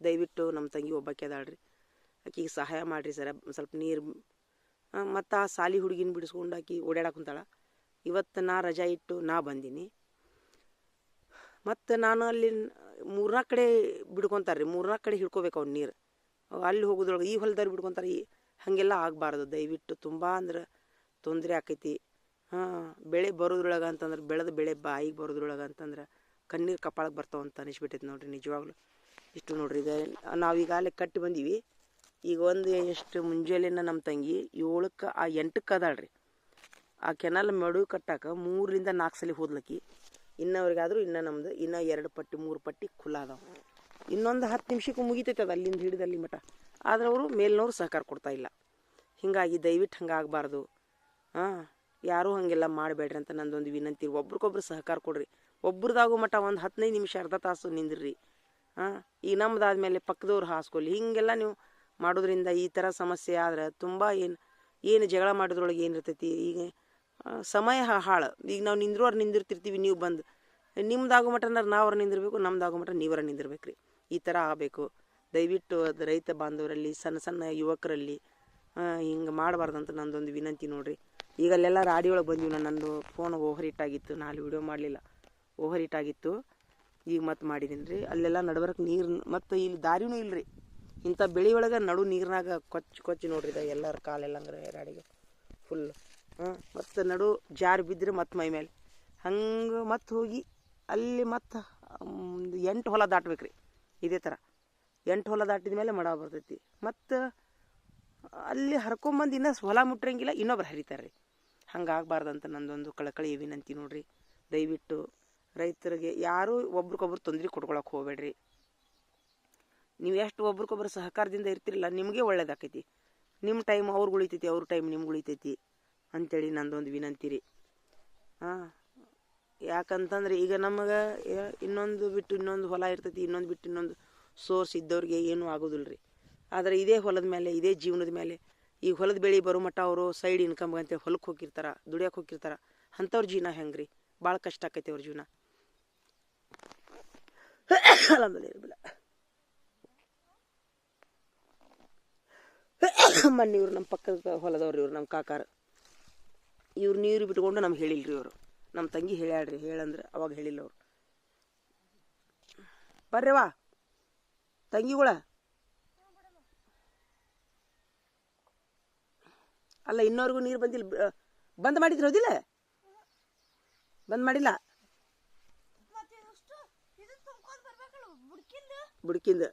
ದಯವಿಟ್ಟು ನಮ್ಮ ತಂಗಿ ಒಬ್ಬಾಕಿ ಅದಾಳ್ರಿ, ಆಕಿಗೆ ಸಹಾಯ ಮಾಡಿರಿ ಸರ. ಸ್ವಲ್ಪ ನೀರು ಮತ್ತು ಆ ಸಾಲಿ ಹುಡುಗಿನ ಬಿಡಿಸ್ಕೊಂಡು ಆಕಿ ಓಡಾಡಕ್ಕೆ ಕುಂತಾಳ. ಇವತ್ತು ನಾ ರಜಾ ಇಟ್ಟು ನಾ ಬಂದೀನಿ. ಮತ್ತು ನಾನು ಅಲ್ಲಿ 3-4 ಕಡೆ ಬಿಡ್ಕೊತಾರೆ ರೀ, 3-4 ಕಡೆ ಹಿಡ್ಕೋಬೇಕು ಅವ್ನು ನೀರು. ಅಲ್ಲಿ ಹೋಗೋದ್ರೊಳಗೆ ಈ ಹೊಲದವ್ರು ಬಿಡ್ಕೊತಾರೆ. ಹಾಗೆಲ್ಲ ಆಗಬಾರ್ದು ದಯವಿಟ್ಟು. ತುಂಬ ಅಂದ್ರೆ ತೊಂದರೆ ಆಕೈತಿ. ಬೆಳೆ ಬರೋದ್ರೊಳಗೆ ಅಂತಂದ್ರೆ, ಬೆಳೆದ ಬೆಳೆ ಬಾಯಿಗೆ ಬರೋದ್ರೊಳಗೆ ಅಂತಂದ್ರೆ ಕಣ್ಣೀರು ಕಪಾಳಕ್ಕೆ ಬರ್ತಾವಂತ ಅನಿಸ್ಬಿಟ್ಟೈತೆ ನೋಡ್ರಿ ನಿಜವಾಗ್ಲೂ. ಇಷ್ಟು ನೋಡ್ರಿ, ಈಗ ನಾವೀಗಾಗಲೇ ಕಟ್ಟಿ ಬಂದೀವಿ. ಈಗ ಎಷ್ಟು ಮುಂಜಾನೆನ ನಮ್ಮ ತಂಗಿ 7ಕ್ಕೆ 8ಕ್ಕೆ ಅದಾಳ್ರಿ. ಆ ಕೆನಾಲ್ ಮಡು ಕಟ್ಟಾಕ 3-4 ಸಲ ಹೋದ್ಲಕ್ಕಿ. ಇನ್ನವ್ರಿಗಾದರೂ ನಮ್ಮದು 2 ಪಟ್ಟಿ 3 ಪಟ್ಟಿ ಖುಲ್ಲ ಅದಾವೆ. ಇನ್ನೊಂದು 10 ನಿಮಿಷಕ್ಕೂ ಮುಗಿತೈತೆ ಅದು ಅಲ್ಲಿಂದ ಹಿಡಿದು ಅಲ್ಲಿ ಮಠ. ಆದ್ರೆ ಅವರು ಮೇಲಿನವ್ರು ಸಹಕಾರ ಕೊಡ್ತಾಯಿಲ್ಲ. ಹೀಗಾಗಿ ದಯವಿಟ್ಟು ಹಂಗಾಗಬಾರ್ದು. ಯಾರೂ ಹಾಗೆಲ್ಲ ಮಾಡಬೇಡ್ರಿ ಅಂತ ನಂದೊಂದು ವಿನಂತಿ. ಒಬ್ರಿಗೊಬ್ರು ಸಹಕಾರ ಕೊಡ್ರಿ. ಒಬ್ರದಾಗೋ ಮಟ್ಟ ಒಂದು 15 ನಿಮಿಷ ಅರ್ಧ ತಾಸು ನಿಂದ್ರಿ. ಈಗ ನಮ್ದಾದ್ಮೇಲೆ ಪಕ್ಕದವ್ರು ಹಾಸ್ಕೊಲ್ಲಿ. ಹೀಗೆಲ್ಲ ನೀವು ಮಾಡೋದ್ರಿಂದ ಈ ಥರ ಸಮಸ್ಯೆ ಆದ್ರೆ ತುಂಬ ಏನು ಜಗಳ ಮಾಡೋದ್ರೊಳಗೆ ಏನಿರ್ತೈತಿ. ಈಗ ಸಮಯ ಹಾಳು. ಈಗ ನಾವು ನಿಂದಿರ್ತಿರ್ತೀವಿ, ನೀವು ಬಂದು ನಿಮ್ದಾಗೋ ಮಟ್ಟನಾರು ನಾವ್ರ ನಿಂದಿರ್ಬೇಕು, ನಮ್ದಾಗೋ ಮಟ್ಟ ನೀವರ ನಿಂದಿರ್ಬೇಕು ರೀ. ಈ ಥರ ಆಗಬೇಕು ದಯವಿಟ್ಟು. ಅದು ರೈತ ಬಾಂಧವರಲ್ಲಿ, ಸಣ್ಣ ಯುವಕರಲ್ಲಿ ಹಿಂಗೆ ಮಾಡಬಾರ್ದಂತ ನಂದೊಂದು ವಿನಂತಿ ನೋಡ್ರಿ. ಈಗ ಅಲ್ಲೆಲ್ಲ ರಾಡಿ ಒಳಗೆ ಬಂದೀವಿ. ನಂದು ಫೋನ್ ಓವರ್ ಹೀಟ್ ಆಗಿತ್ತು, ನಾನು ವಿಡಿಯೋ ಮಾಡಲಿಲ್ಲ, ಓವರ್ ಹೀಟ್ ಆಗಿತ್ತು. ಈಗ ಮತ್ತೆ ಮಾಡಿದ್ದೀನಿ ರೀ. ಅಲ್ಲೆಲ್ಲ ನಡ್ಬರಕ್ಕೆ ನೀರು, ಮತ್ತು ಇಲ್ಲಿ ದಾರಿನೂ ಇಲ್ಲರಿ. ಇಂಥ ಬೆಳೆ ಒಳಗೆ ನಡು ನೀರಿನಾಗ ಕೊಚ್ಚಿ ನೋಡ್ರಿ ಎಲ್ಲರ ಕಾಲೆಲ್ಲ ಹಂಗ್ರೆ ರಾಡಿಗೆ ಫುಲ್. ಮತ್ತು ನಡು ಜಾರು ಬಿದ್ದರೆ ಮತ್ತೆ ಮೈ ಮೇಲೆ ಹಂಗೆ ಮತ್ತೆ ಹೋಗಿ ಅಲ್ಲಿ ಮತ್ತೆ 8 ಹೊಲ ದಾಟ್ಬೇಕು ರೀ. ಇದೇ ಥರ 8 ಹೊಲ ದಾಟಿದ ಮೇಲೆ ಮಡ ಬರ್ತೈತಿ. ಮತ್ತು ಅಲ್ಲಿ ಹರ್ಕೊಂಬಂದು ಇನ್ನೂ ಹೊಲ ಮುಟ್ರಂಗಿಲ್ಲ, ಇನ್ನೊಬ್ರು ಹರಿತಾರೆ ರೀ. ಹಂಗಾಗಬಾರ್ದಂತ ನಂದೊಂದು ಕಳಕಳಿ ವಿನಂತಿ ನೋಡ್ರಿ. ದಯವಿಟ್ಟು ರೈತರಿಗೆ ಯಾರೂ ಒಬ್ರಿಗೊಬ್ರು ತೊಂದರೆ ಕೊಟ್ಕೊಳಕ್ಕೆ ಹೋಗ್ಬೇಡ್ರಿ. ನೀವು ಎಷ್ಟು ಒಬ್ರಿಗೊಬ್ರು ಸಹಕಾರದಿಂದ ಇರ್ತಿರಲ್ಲ, ನಿಮಗೆ ಒಳ್ಳೇದಾಕೈತಿ. ನಿಮ್ಮ ಟೈಮ್ ಅವ್ರಿಗೆ ಉಳಿತೈತಿ, ಅವ್ರ ಟೈಮ್ ನಿಮ್ಗೆ ಉಳಿತೈತಿ ಅಂಥೇಳಿ ನಂದೊಂದು ವಿನಂತಿ ರೀ. ಯಾಕಂತಂದ್ರೆ ಈಗ ನಮಗೆ ಇನ್ನೊಂದು ಬಿಟ್ಟು ಇನ್ನೊಂದು ಹೊಲ ಇರ್ತೈತಿ, ಇನ್ನೊಂದು ಬಿಟ್ಟು ಇನ್ನೊಂದು ಸೋರ್ಸ್ ಇದ್ದವ್ರಿಗೆ ಏನೂ ಆಗೋದಿಲ್ಲ ರೀ. ಆದರೆ ಇದೇ ಹೊಲದ ಮೇಲೆ, ಇದೇ ಜೀವನದ ಮೇಲೆ, ಈಗ ಹೊಲದ ಬೆಳೆ ಬರೋ ಮಟ್ಟ ಅವರು ಸೈಡ್ ಇನ್ಕಮ್ ಅಂತೇಳಿ ಹೊಲಕ್ಕೆ ಹೋಗಿರ್ತಾರೆ, ದುಡಿಯೋಕೆ ಹೋಗಿರ್ತಾರೆ. ಅಂಥವ್ರ ಜೀವನ ಹೆಂಗೆ ರೀ? ಭಾಳ ಕಷ್ಟ ಆಕೈತಿ ಅವ್ರ ಜೀವನ. ಮೊನ್ನೆ ಇವ್ರು ನಮ್ಮ ಪಕ್ಕದ ಹೊಲದವ್ರು, ಇವ್ರು ನಮ್ಮ ಕಾಕಾರ, ಇವ್ರು ನೀರು ಬಿಟ್ಕೊಂಡು ನಮ್ಗೆ ಹೇಳಿಲ್ರಿ. ಇವರು ನಮ್ಮ ತಂಗಿ ಹೇಳ್ಯಾಡ್ರಿ, ಹೇಳಂದ್ರೆ ಅವಾಗ ಹೇಳಿಲ್ಲ ಅವರು. ಬರ್ರಿವಾ ತಂಗಿಗಳ, ಅಲ್ಲ ಇನ್ನೋರ್ಗೂ ನೀರು ಬಂದಿಲ್ಲ. ಬಂದ್ ಮಾಡಿದ್ರು ಹೌದಿಲ್ಲ? ಬಂದ್ ಮಾಡಿಲ್ಲ ಬುಡ್ಕಿಂದ